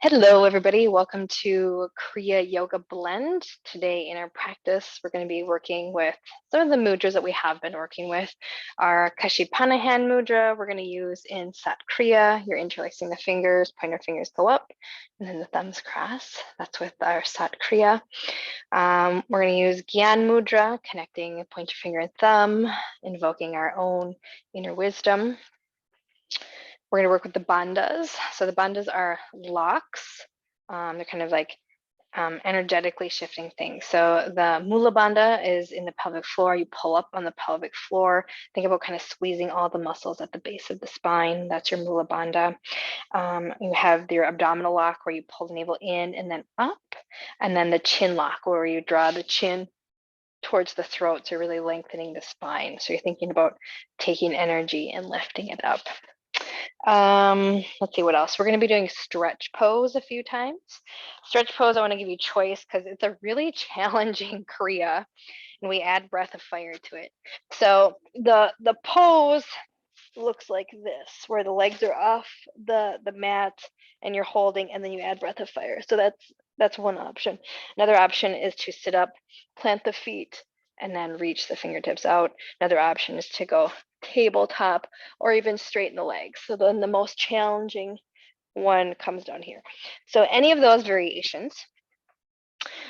Hello, everybody. Welcome to Kriya Yoga Blend. Today in our practice, we're going to be working with some of the mudras that we have been working with. Our Kashipana hand mudra we're going to use in Sat Kriya. You're interlacing the fingers, pointer fingers go up, and then the thumbs cross. That's with our Sat Kriya. We're going to use Gyan mudra, connecting pointer finger and thumb, invoking our own inner wisdom. We're going to work with the bandhas. So the bandhas are locks. They're kind of like energetically shifting things. So the Mula Bandha is in the pelvic floor. You pull up on the pelvic floor. Think about kind of squeezing all the muscles at the base of the spine. That's your Mula Bandha. You have your abdominal lock where you pull the navel in and then up. And then the chin lock where you draw the chin towards the throat. So you're really lengthening the spine. So you're thinking about taking energy and lifting it up. Let's see what else. We're going to be doing stretch pose a few times. Stretch pose, I want to give you choice because it's a really challenging Kriya, and we add breath of fire to it. So the pose looks like this, where the legs are off the mat and you're holding, and then you add breath of fire. So that's one option. Another option is to sit up, plant the feet, and then reach the fingertips out. Another option is to go tabletop or even straighten the legs. So then the most challenging one comes down here. So any of those variations.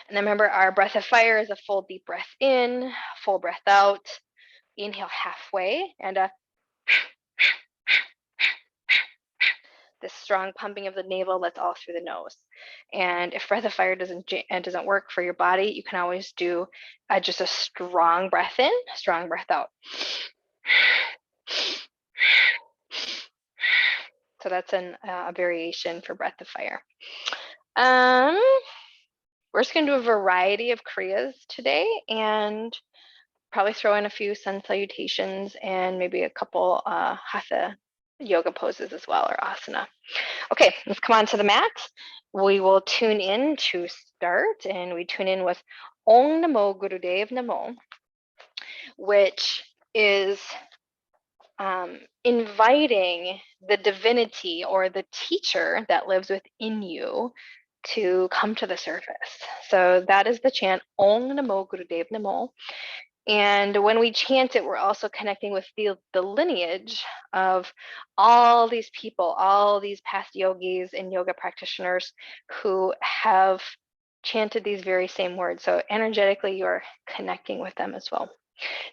And then remember, our breath of fire is a full deep breath in, full breath out. Inhale halfway, and this strong pumping of the navel, that's all through the nose. And if breath of fire doesn't work for your body, you can always do just a strong breath in, strong breath out. So that's a variation for breath of fire. We're just going to do a variety of kriyas today and probably throw in a few sun salutations and maybe a couple hatha yoga poses as well, or asana. Okay, let's come on to the mat. We will tune in to start, and we tune in with Om Namo Gurudev Namo, which is inviting the divinity or the teacher that lives within you to come to the surface. So that is the chant Om Namo Gurudev Namo. And when we chant it, we're also connecting with the lineage of all these people, all these past yogis and yoga practitioners who have chanted these very same words. So energetically, you're connecting with them as well.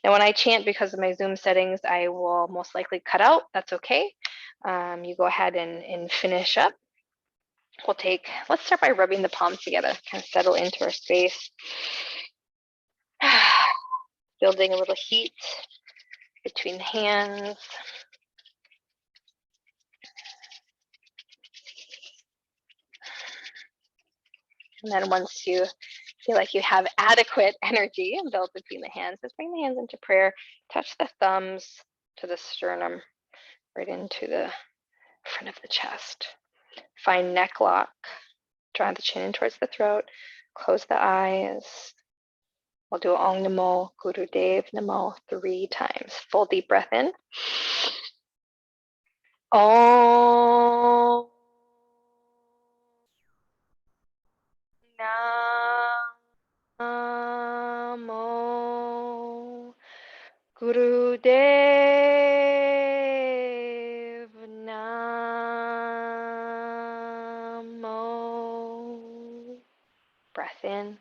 Now, when I chant, because of my Zoom settings, I will most likely cut out. That's okay. You go ahead and finish up. Let's start by rubbing the palms together, kind of settle into our space. Building a little heat between the hands. And then once you feel like you have adequate energy built between the hands, just bring the hands into prayer. Touch the thumbs to the sternum, right into the front of the chest. Find neck lock. Draw the chin in towards the throat. Close the eyes. We'll do Om Namo Gurudev Namo 3 times. Full deep breath in. Om Namo Gurudev Namo. Breath in.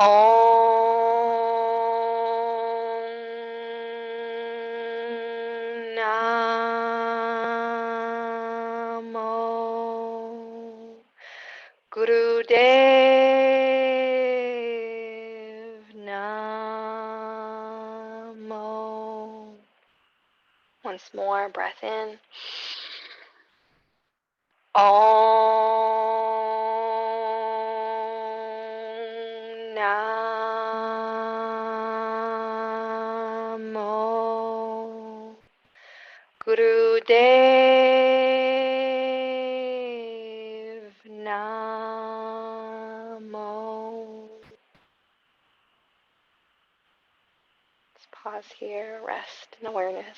Om Namo Gurudev Namo. Once more, breath in. Om Namo Gurudev Namo. Let's pause here, rest in awareness.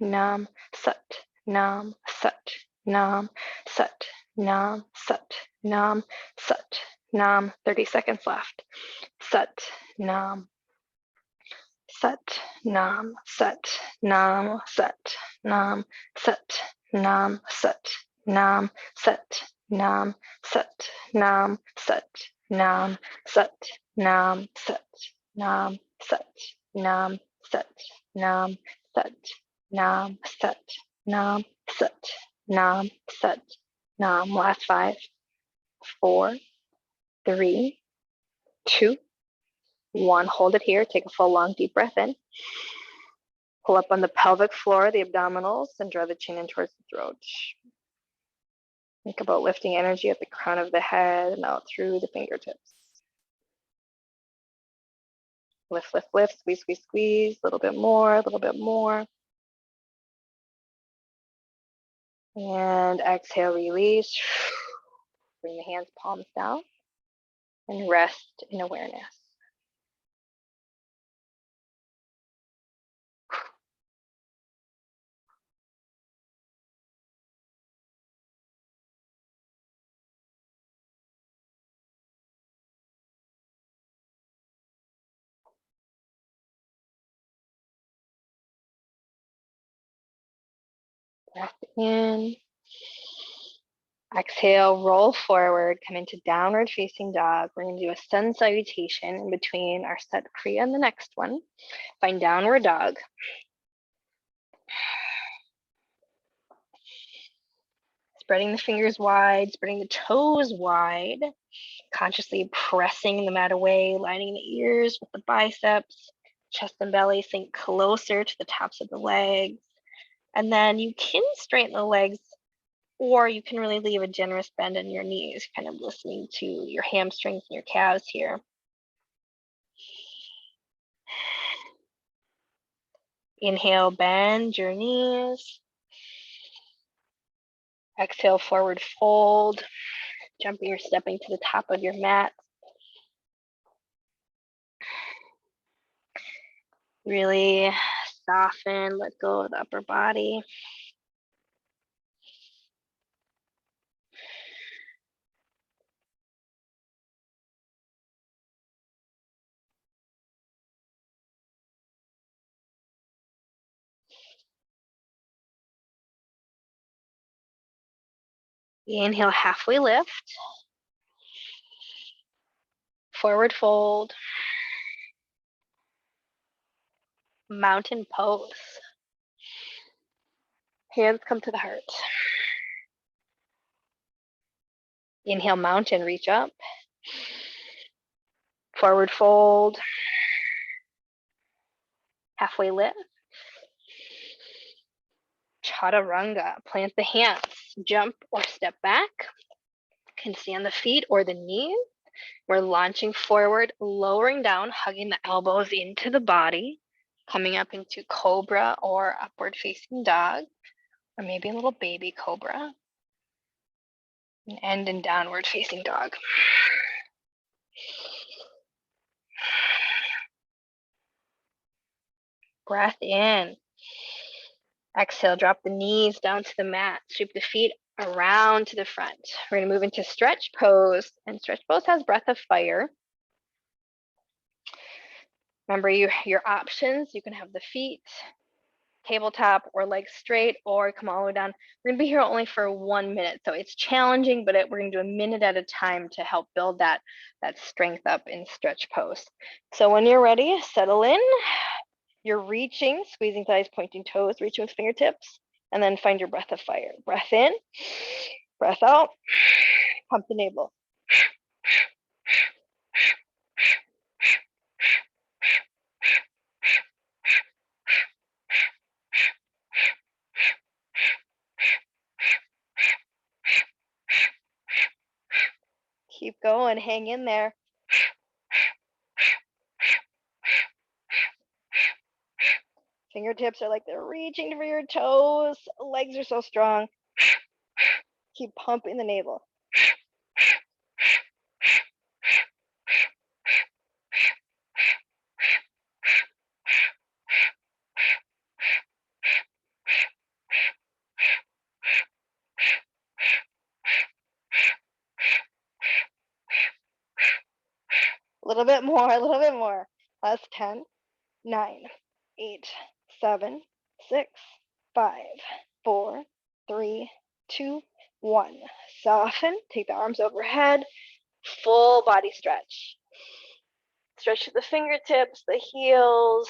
nam, sat, nam, sat, nam, sat, nam, sat, nam, sat, nam. 30 seconds left. Sat, nam, sat, nam, sat, nam, sat, nam, sat, nam, sat, nam, sat, nam, sat, nam, sat, nam, sat, nam, sat, nam, sat, nam, sat, nam, sat, nam, sat, nam, sat, nam, sat, nam. Last 5, 4, 3, 2, 1. Hold it here. Take a full long deep breath in. Pull up on the pelvic floor, the abdominals, and draw the chin in towards the throat. Think about lifting energy at the crown of the head and out through the fingertips. Lift, lift, lift, squeeze, squeeze, squeeze. A little bit more, a little bit more. And exhale, release. Bring the hands, palms down, and rest in awareness. Breath in. Exhale, roll forward, come into downward facing dog. We're going to do a sun salutation in between our set kriya and the next one. Find downward dog. Spreading the fingers wide, spreading the toes wide, consciously pressing the mat away, lining the ears with the biceps, chest and belly sink closer to the tops of the legs. And then you can straighten the legs, or you can really leave a generous bend in your knees, kind of listening to your hamstrings and your calves here. Inhale, bend your knees. Exhale, forward fold, jumping or stepping to the top of your mat. Really soften, let go of the upper body. Inhale, halfway lift. Forward fold. Mountain pose. Hands come to the heart. Inhale, mountain, reach up. Forward fold. Halfway lift. Chaturanga. Plant the hands. Jump or step back. Can stay on the feet or the knees. We're launching forward, lowering down, hugging the elbows into the body, coming up into cobra or upward facing dog, or maybe a little baby cobra, and end in downward facing dog. Breath in. Exhale, drop the knees down to the mat, sweep the feet around to the front. We're going to move into stretch pose, and stretch pose has breath of fire. Remember your options. You can have the feet tabletop or legs straight, or come all the way down. We're going to be here only for 1 minute, so it's challenging, but we're going to do a minute at a time to help build that strength up in stretch pose. So when you're ready, settle in. You're reaching, squeezing thighs, pointing toes, reaching with fingertips, and then find your breath of fire. Breath in, breath out, pump the navel. Keep going, hang in there. Fingertips are like they're reaching for your toes. Legs are so strong. Keep pumping the navel. little bit more, a little bit more. Last 10, 9, 8, 7, 6, 5, 4, 3, 2, 1. Soften, take the arms overhead, full body stretch. Stretch to the fingertips, the heels.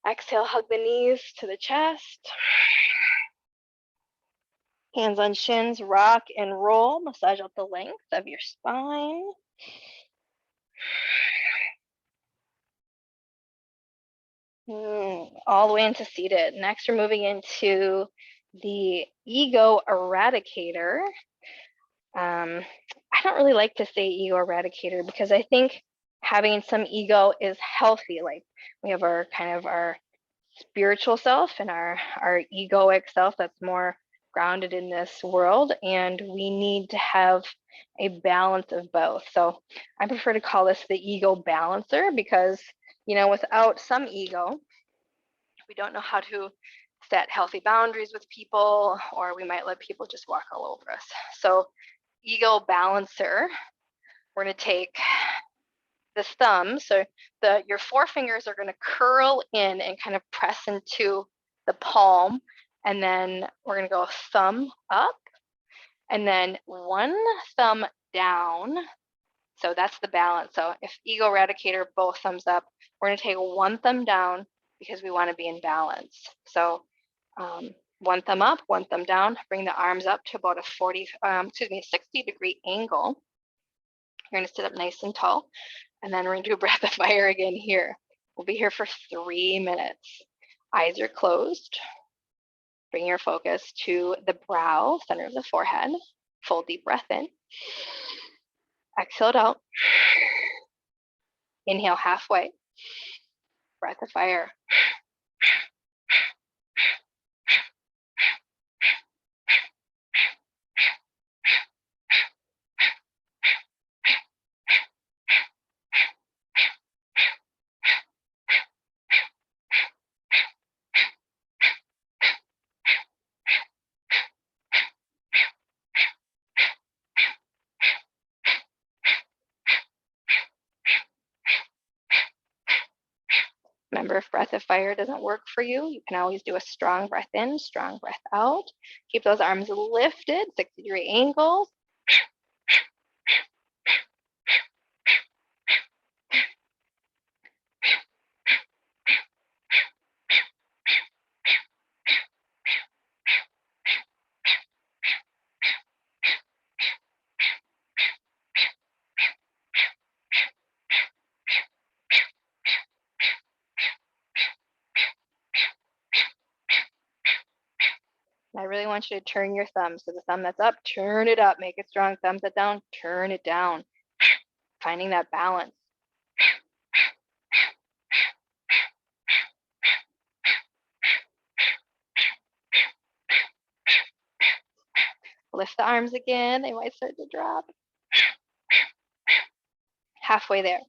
Exhale, hug the knees to the chest. Hands on shins, rock and roll. Massage out the length of your spine. All the way into seated. Next, we're moving into the ego eradicator. I don't really like to say ego eradicator because I think having some ego is healthy. Like we have our kind of our spiritual self and our egoic self that's more grounded in this world, and we need to have a balance of both. So I prefer to call this the ego balancer because, you know, without some ego, we don't know how to set healthy boundaries with people, or we might let people just walk all over us. So ego balancer, we're going to take the thumb, so your forefingers are going to curl in and kind of press into the palm, and then we're going to go thumb up and then one thumb down. So that's the balance. So if ego eradicator, both thumbs up, we're going to take one thumb down because we want to be in balance. So one thumb up, one thumb down, bring the arms up to about a 60-degree angle. You're going to sit up nice and tall, and then we're going to do a breath of fire again here. We'll be here for 3 minutes. Eyes are closed. Bring your focus to the brow, center of the forehead. Full deep breath in. Exhale it out. Inhale halfway. Breath of fire. Remember, if breath of fire doesn't work for you, you can always do a strong breath in, strong breath out. Keep those arms lifted, 60-degree angles. I really want you to turn your thumb. So the thumb that's up, turn it up, make it strong. Thumbs that down, turn it down. Finding that balance. Lift the arms again. They might start to drop. Halfway there.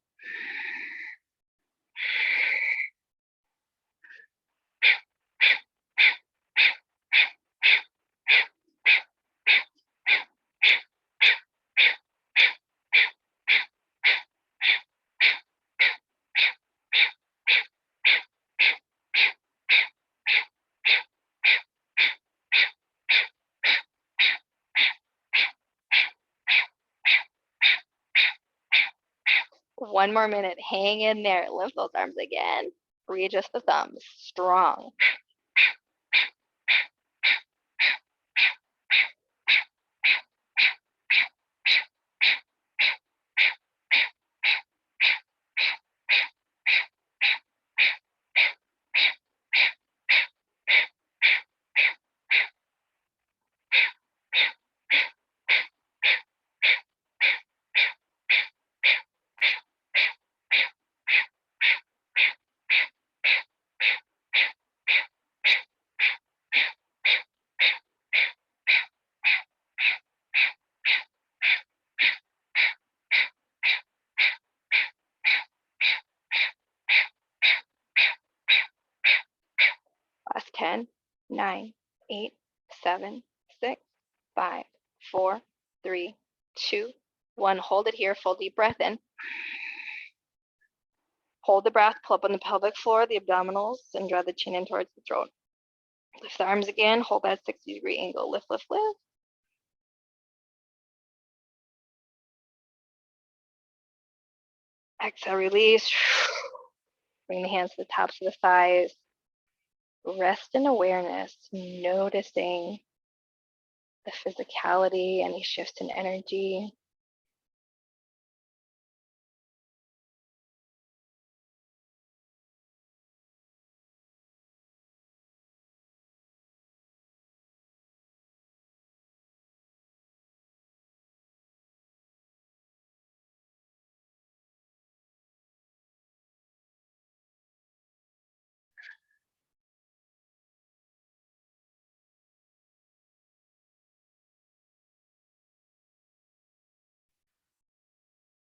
One more minute. Hang in there. Lift those arms again. Readjust the thumbs. Strong. Last 10, 9, 8, 7, 6, 5, 4, 3, 2, 1, hold it here, full deep breath in. Hold the breath, pull up on the pelvic floor, the abdominals, and draw the chin in towards the throat. Lift the arms again, hold that 60-degree angle. Lift, lift, lift. Exhale, release. Bring the hands to the tops of the thighs. Rest in awareness, noticing the physicality, any shifts in energy.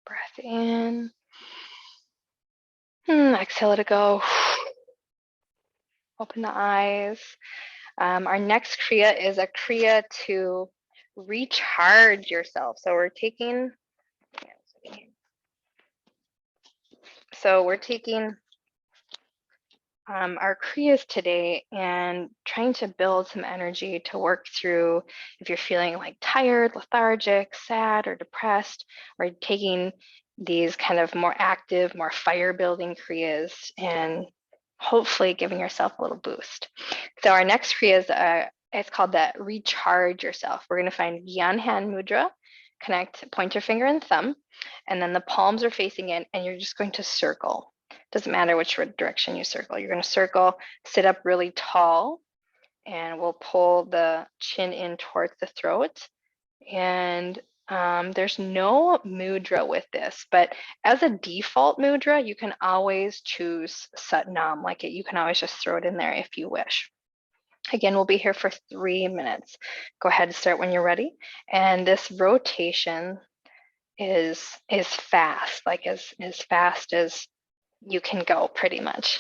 Breath in. Exhale to go. Open the eyes. Our next Kriya is a Kriya to recharge yourself. So we're taking our Kriyas today and trying to build some energy to work through if you're feeling like tired, lethargic, sad, or depressed. We're taking these kind of more active, more fire building Kriyas and hopefully giving yourself a little boost. So our next Kriya is it's called the recharge yourself. We're going to find Gyan Hand Mudra, connect pointer finger and thumb, and then the palms are facing in, and you're just going to circle. Doesn't matter which direction you circle. You're going to circle, sit up really tall, and we'll pull the chin in towards the throat. And there's no mudra with this, but as a default mudra, you can always choose Sat Nam. Like you can always just throw it in there if you wish. Again, we'll be here for 3 minutes. Go ahead and start when you're ready. And this rotation is fast, like as fast as you can go, pretty much.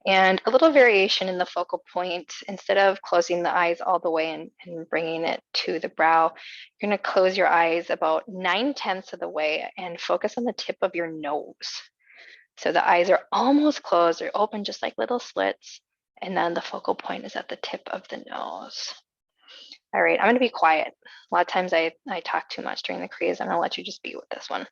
And a little variation in the focal point. Instead of closing the eyes all the way and bringing it to the brow, you're going to close your eyes about 9/10 of the way and focus on the tip of your nose. So the eyes are almost closed, they're open just like little slits, and then the focal point is at the tip of the nose. All right, I'm going to be quiet. A lot of times I talk too much during the Kriyas. I'm going to let you just be with this one.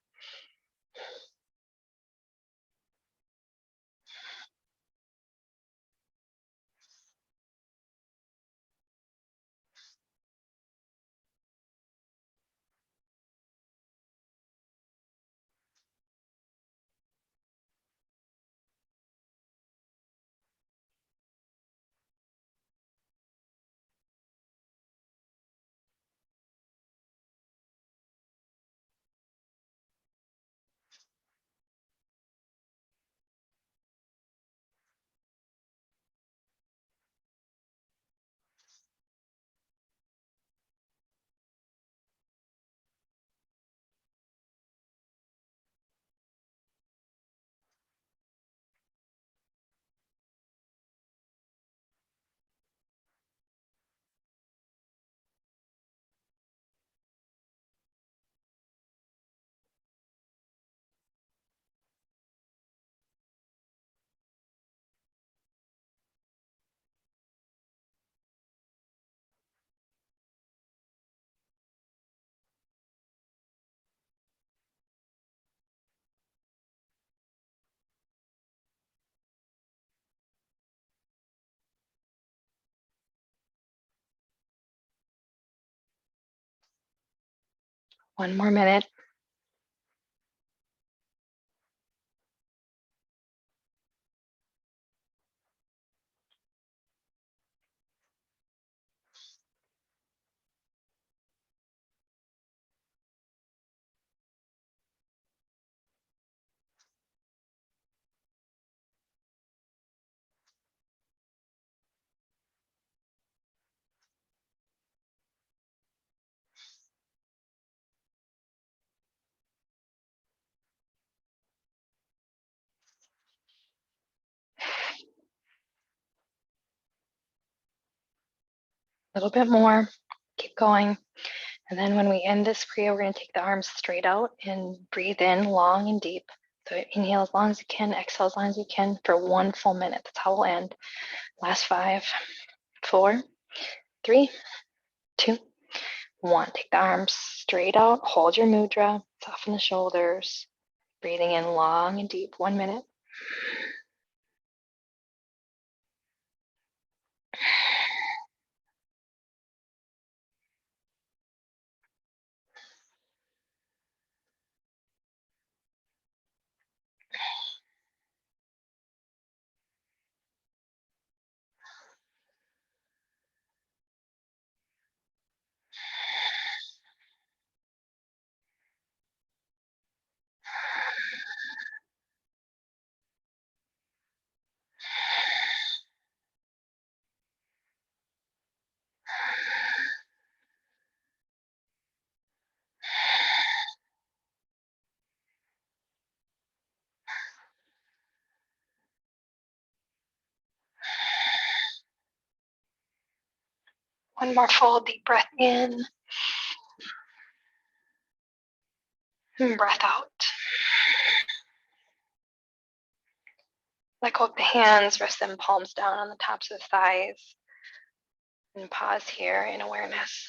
One more minute. A little bit more. Keep going. And then when we end this Kriya, we're going to take the arms straight out and breathe in long and deep. So inhale as long as you can, exhale as long as you can for 1 full minute. That's how we'll end. Last 5, 4, 3, 2, 1. Take the arms straight out. Hold your mudra. Soften the shoulders. Breathing in long and deep. 1 minute. One more full deep breath in. And breath out. Let go of the hands, rest them palms down on the tops of the thighs. And pause here in awareness.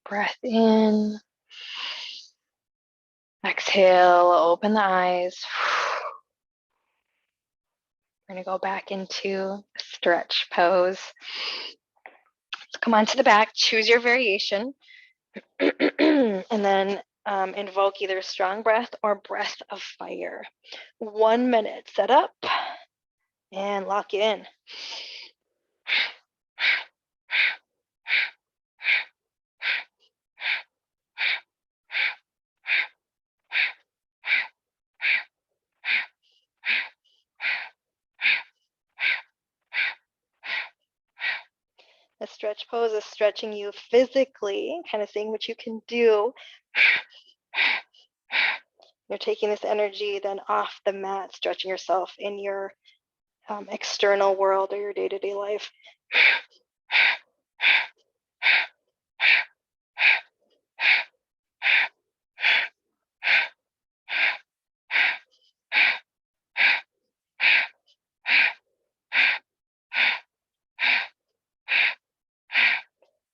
Breath in. Exhale, open the eyes. We're going to go back into stretch pose. So come on to the back, choose your variation, and then invoke either strong breath or breath of fire. 1 minute, set up and lock in. A stretch pose is stretching you physically, kind of seeing what you can do. You're taking this energy then off the mat, stretching yourself in your external world or your day-to-day life.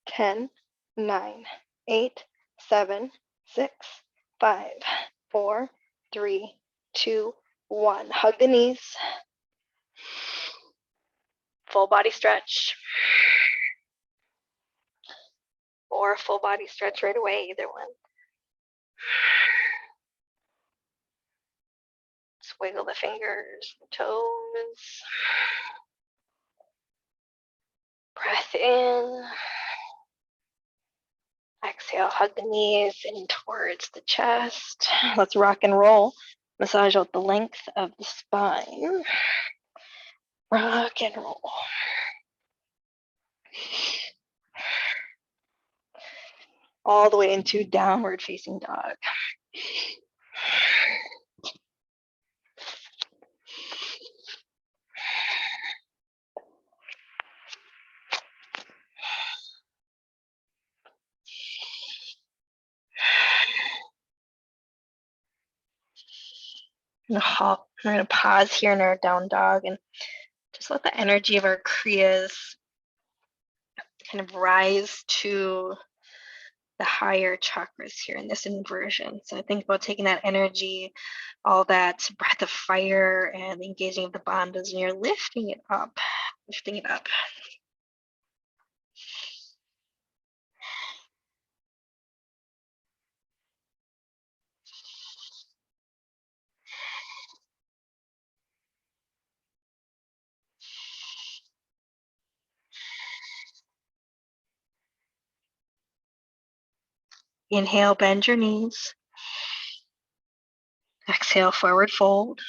Ten, 9, 8, 7, 6, 5, 4, 3, 2, 1. Hug the knees. Full body stretch. Or full body stretch right away, either one. Just wiggle the fingers, the toes. Breath in. Exhale, hug the knees in towards the chest. Let's rock and roll. Massage out the length of the spine. Rock and roll. All the way into downward facing dog. We're going to pause here in our down dog and just let the energy of our kriyas kind of rise to the higher chakras here in this inversion. So think about taking that energy, all that breath of fire and engaging with the bandhas, and you're lifting it up, lifting it up. Inhale, bend your knees. Exhale, forward fold.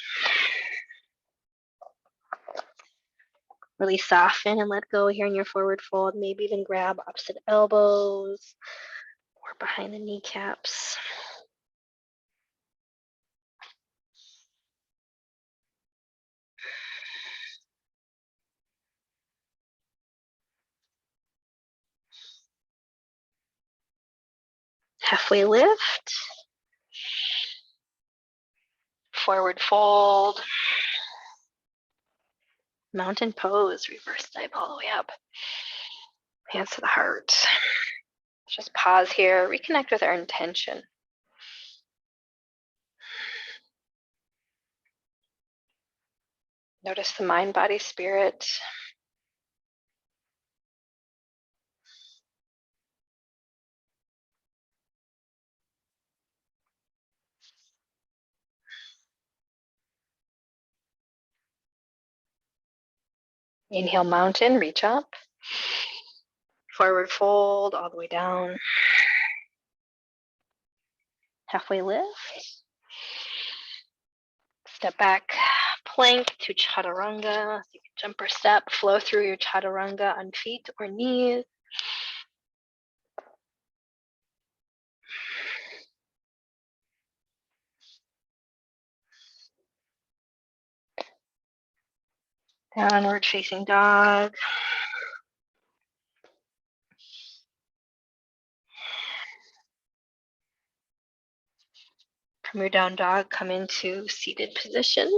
Really soften and let go here in your forward fold. Maybe even grab opposite elbows or behind the kneecaps. Halfway lift. Forward fold. Mountain pose, reverse dive all the way up. Hands to the heart. Just pause here, reconnect with our intention. Notice the mind, body, spirit. Inhale, mountain, reach up. Forward fold all the way down. Halfway lift. Step back, plank to chaturanga. So you can jump or step, flow through your chaturanga on feet or knees. Downward facing dog. From your down dog, come into seated position.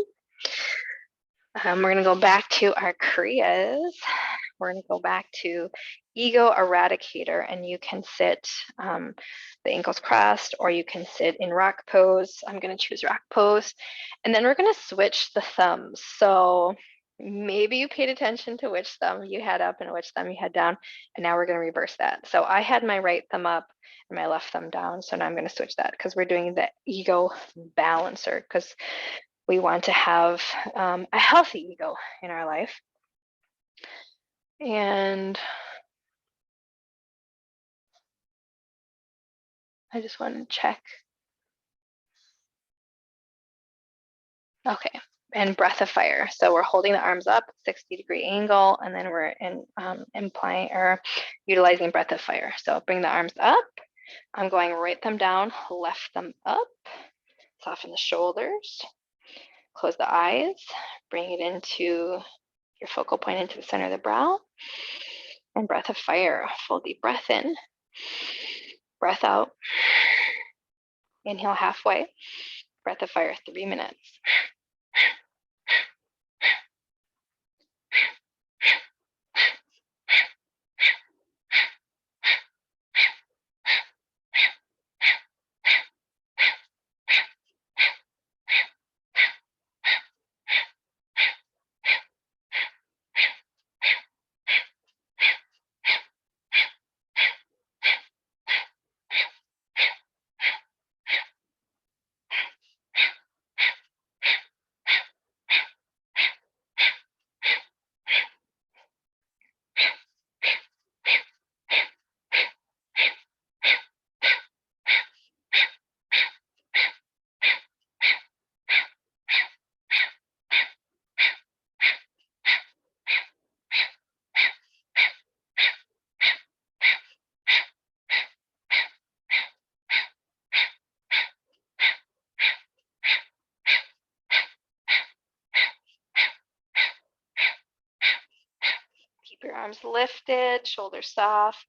We're going to go back to our Kriyas. We're going to go back to Ego Eradicator, and you can sit the ankles crossed, or you can sit in rock pose. I'm going to choose rock pose. And then we're going to switch the thumbs. So maybe you paid attention to which thumb you had up and which thumb you had down. And now we're going to reverse that. So I had my right thumb up and my left thumb down. So now I'm going to switch that because we're doing the ego balancer, because we want to have a healthy ego in our life. And I just want to check. Okay, and breath of fire. So we're holding the arms up, 60-degree angle, and then we're implying or utilizing breath of fire. So bring the arms up. I'm going right thumb down, left thumb up. Soften the shoulders. Close the eyes. Bring it into your focal point, into the center of the brow. And breath of fire. Full deep breath in. Breath out. Inhale halfway. Breath of fire, 3 minutes. Keep your arms lifted, shoulders soft.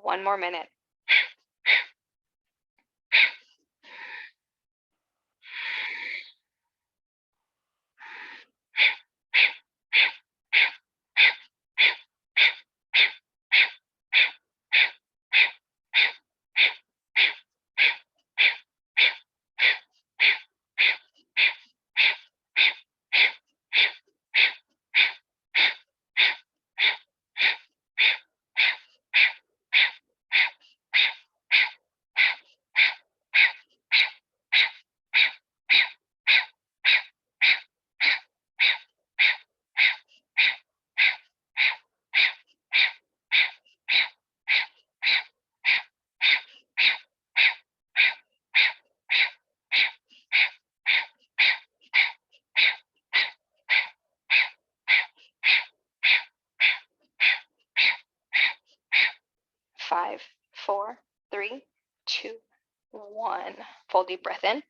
One more minute. 4, 3, 2, 1. Full deep breath in.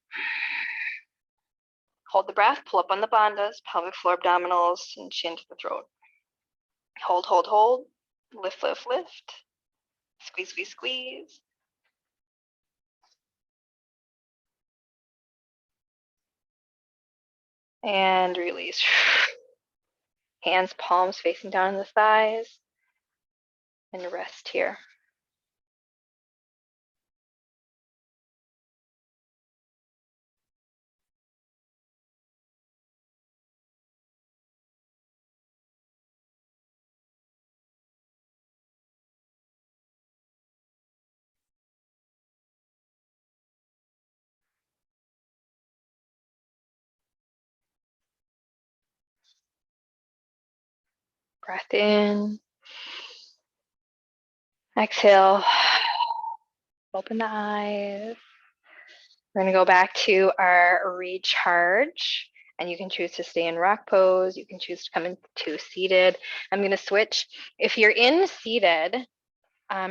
Hold the breath, pull up on the bandhas, pelvic floor, abdominals, and chin to the throat. Hold, hold, hold. Lift, lift, lift. Squeeze, squeeze, squeeze. And release. Hands, palms facing down in the thighs. And rest here. Breath in. Exhale. Open the eyes. We're going to go back to our recharge. And you can choose to stay in rock pose. You can choose to come into seated. I'm going to switch. If you're in seated,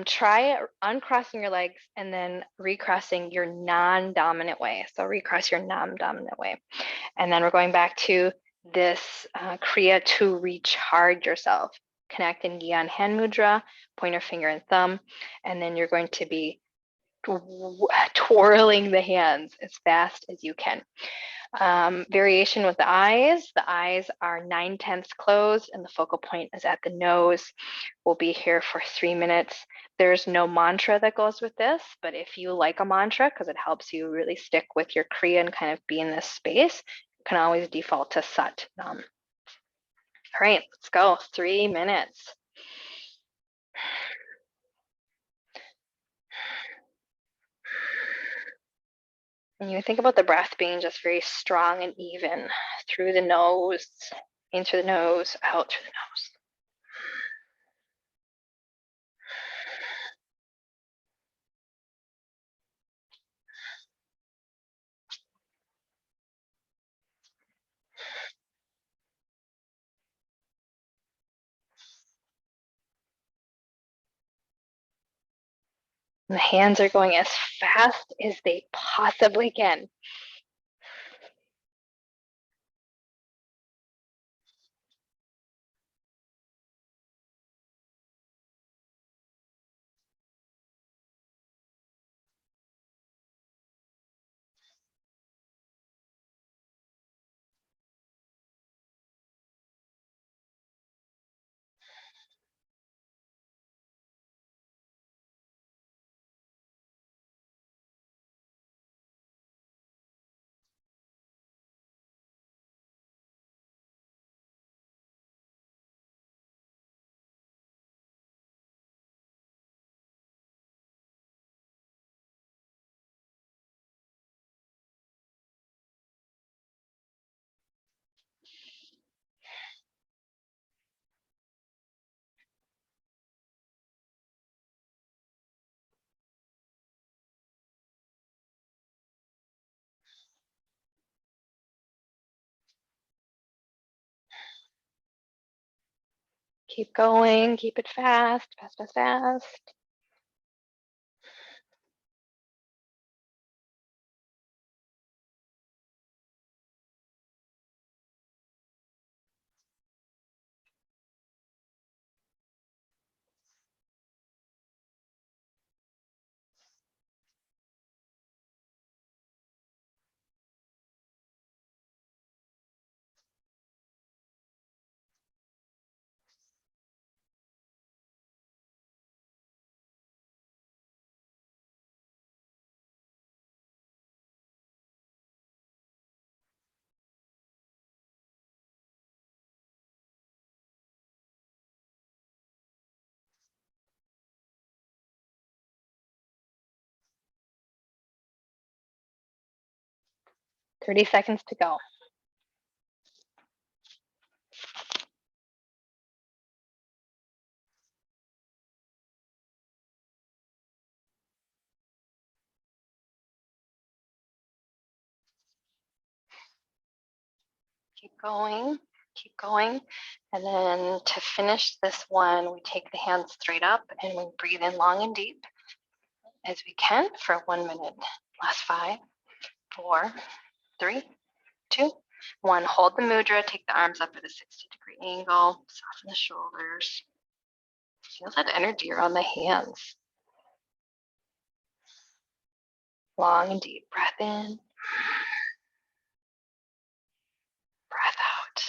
try uncrossing your legs and then recrossing your non-dominant way. So recross your non-dominant way. And then we're going back to this Kriya to recharge yourself. Connect in Gyan hand mudra, pointer finger and thumb. And then you're going to be twirling the hands as fast as you can. Variation with the eyes. The eyes are 9/10 closed and the focal point is at the nose. We'll be here for 3 minutes. There's no mantra that goes with this, but if you like a mantra, because it helps you really stick with your Kriya and kind of be in this space, you can always default to Sat Nam. All right, let's go. 3 minutes. And you think about the breath being just very strong and even through the nose, in through the nose, out through the nose. And the hands are going as fast as they possibly can. Keep going, keep it fast, fast, fast, fast. Thirty seconds to go. Keep going, keep going. And then to finish this one, we take the hands straight up and we breathe in long and deep. as we can for 1 minute. Last 5, 4, 3, 2, 1. Hold the mudra. Take the arms up at a 60-degree angle. Soften the shoulders. Feel that energy around the hands. Long and deep breath in. Breath out.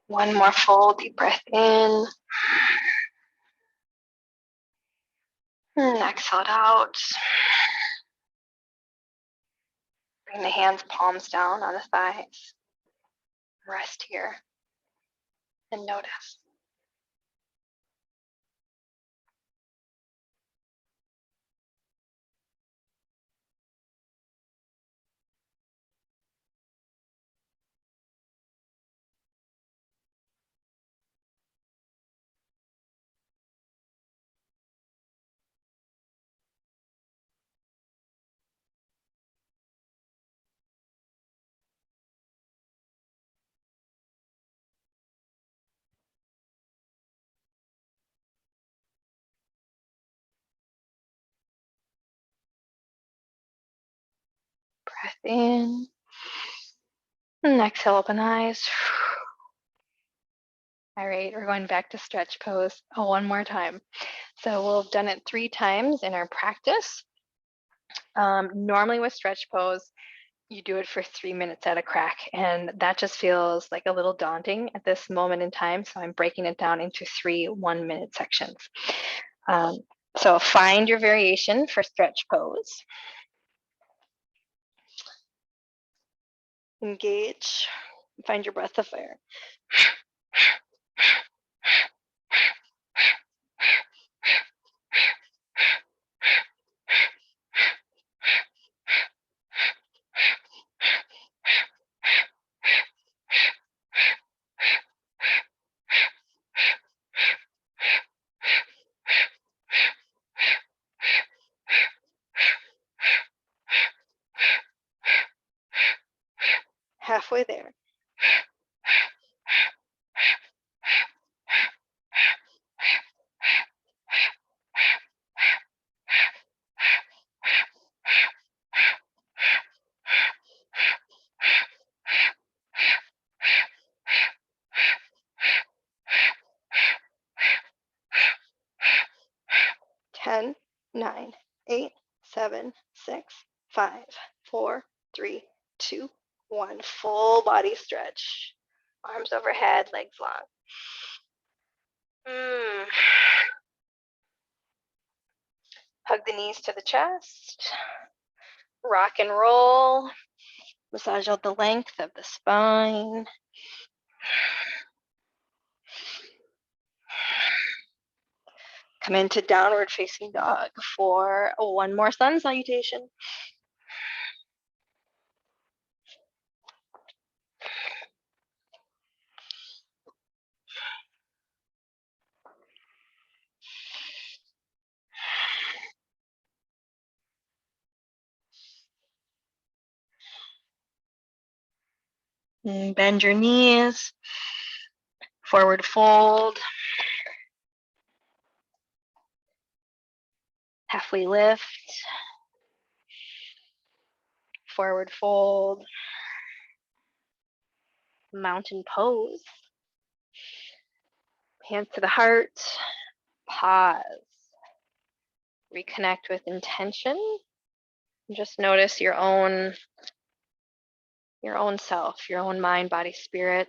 One more full deep breath in. And exhale it out. Bring the hands, palms down on the thighs. Rest here and notice. Breath in. And exhale, open eyes. All right, we're going back to stretch pose one more time. So we'll have done it 3 times in our practice. Normally with stretch pose, you do it for 3 minutes at a crack, and that just feels like a little daunting at this moment in time. So I'm breaking it down into 3 1-minute sections. So find your variation for stretch pose. Engage. Find your breath of air. Halfway there. Ten, 9, 8, 7, 6, 5, 4, 3, 2, 1. Full body stretch. Arms overhead, legs long. Hug the knees to the chest. Rock and roll. Massage out the length of the spine. Come into downward facing dog for 1 more sun salutation. And bend your knees. Forward fold. Halfway lift. Forward fold. Mountain pose. Hands to the heart. Pause. Reconnect with intention. Just notice your own self, your own mind, body, spirit.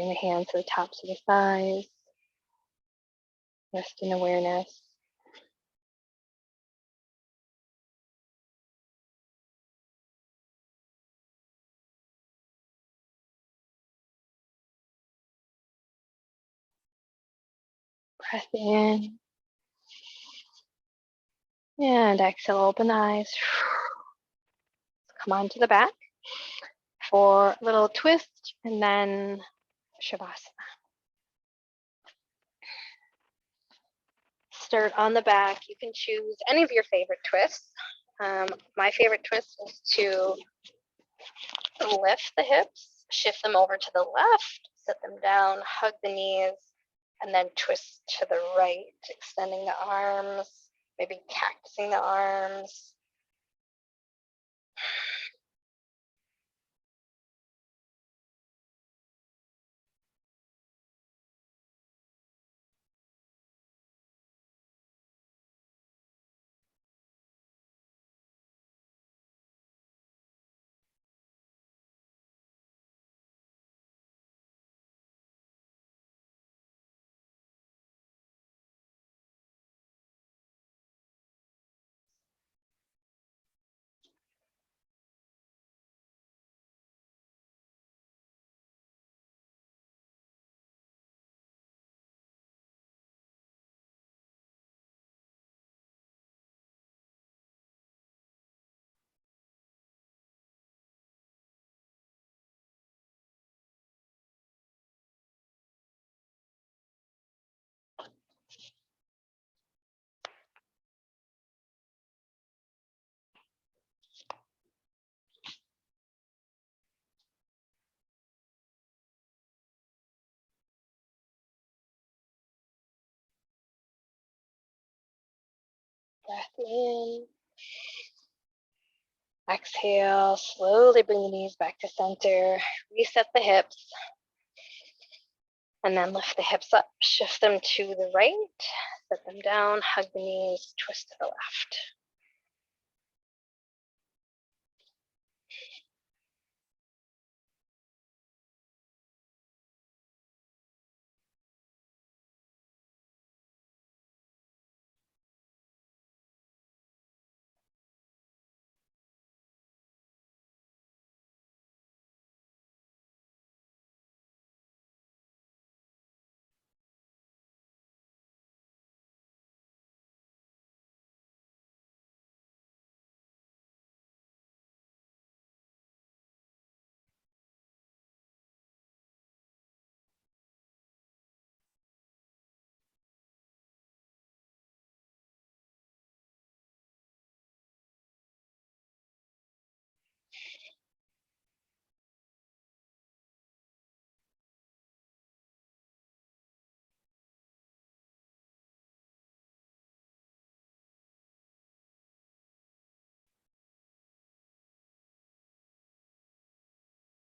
Bring the hands to the tops of the thighs. Rest in awareness. Breath in. And exhale, open the eyes. Come on to the back for a little twist and then Shavasana. Start on the back. You can choose any of your favorite twists. My favorite twist is to lift the hips, shift them over to the left, set them down, hug the knees, and then twist to the right, extending the arms, maybe cactusing the arms. Breath in. Exhale, slowly bring the knees back to center. Reset the hips. And then lift the hips up, shift them to the right, set them down, hug the knees, twist to the left.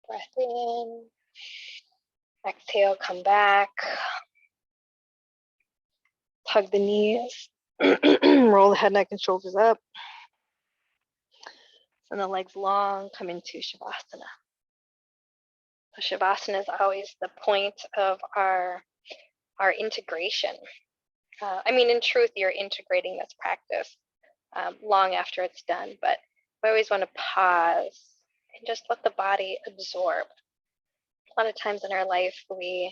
Breath in. Exhale, come back. Hug the knees. Roll the head, neck, and shoulders up. And the legs long, come into Shavasana. So Shavasana is always the point of our integration. In truth, you're integrating this practice long after it's done, but we always want to pause and just let the body absorb. A lot of times in our life, we're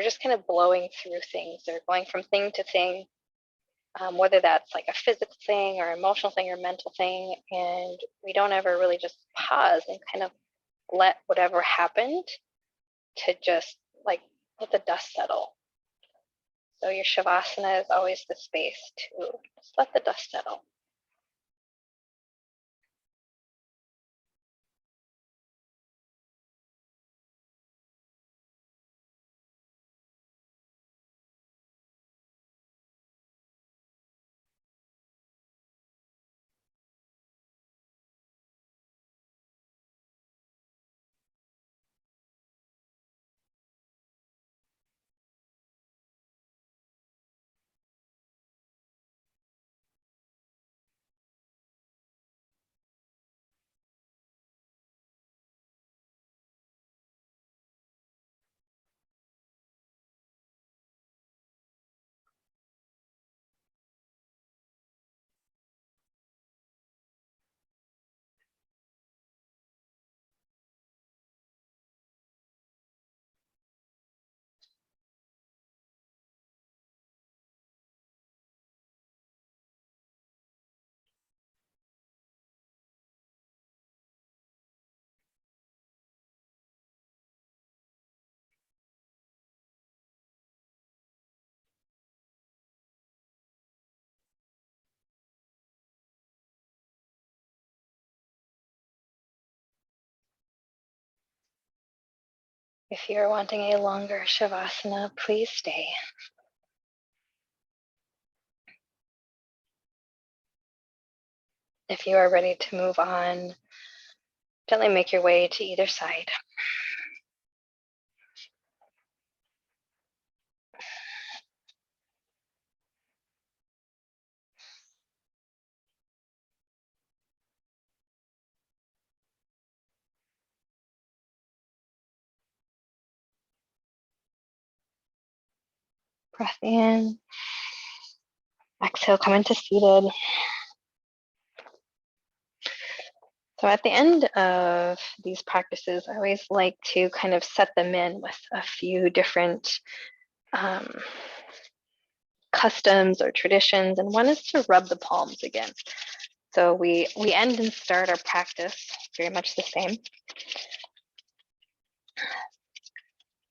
just kind of blowing through things or going from thing to thing, whether that's like a physical thing or emotional thing or mental thing, and we don't ever really just pause and kind of let whatever happened to just like let the dust settle. So your Shavasana is always the space to just let the dust settle. If you're wanting a longer Shavasana, please stay. If you are ready to move on, gently make your way to either side. Breath in. Exhale, come into seated. So at the end of these practices, I always like to kind of set them in with a few different customs or traditions, and one is to rub the palms again. So we end and start our practice very much the same.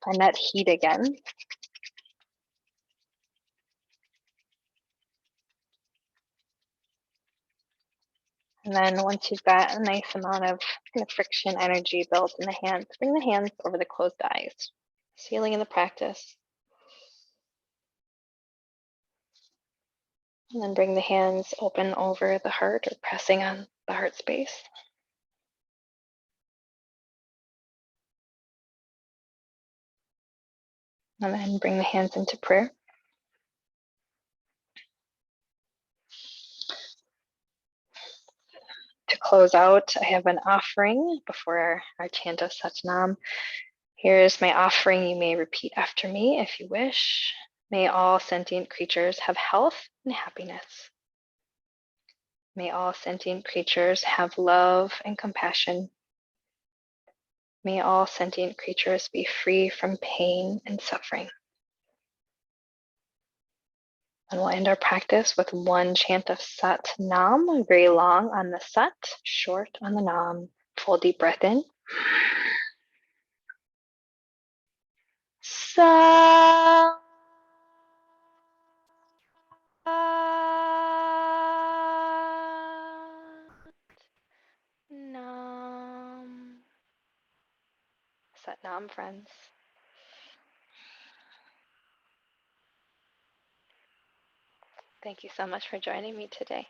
Find that heat again. And then once you've got a nice amount of kind of friction energy built in the hands, bring the hands over the closed eyes, sealing in the practice. And then bring the hands open over the heart or pressing on the heart space. And then bring the hands into prayer. To close out, I have an offering before our chant of Satnam. Here is my offering. You may repeat after me if you wish. May all sentient creatures have health and happiness. May all sentient creatures have love and compassion. May all sentient creatures be free from pain and suffering. And we'll end our practice with one chant of Sat Nam, very long on the Sat, short on the Nam. Full deep breath in. Sat Nam. Sat Nam, friends. Thank you so much for joining me today.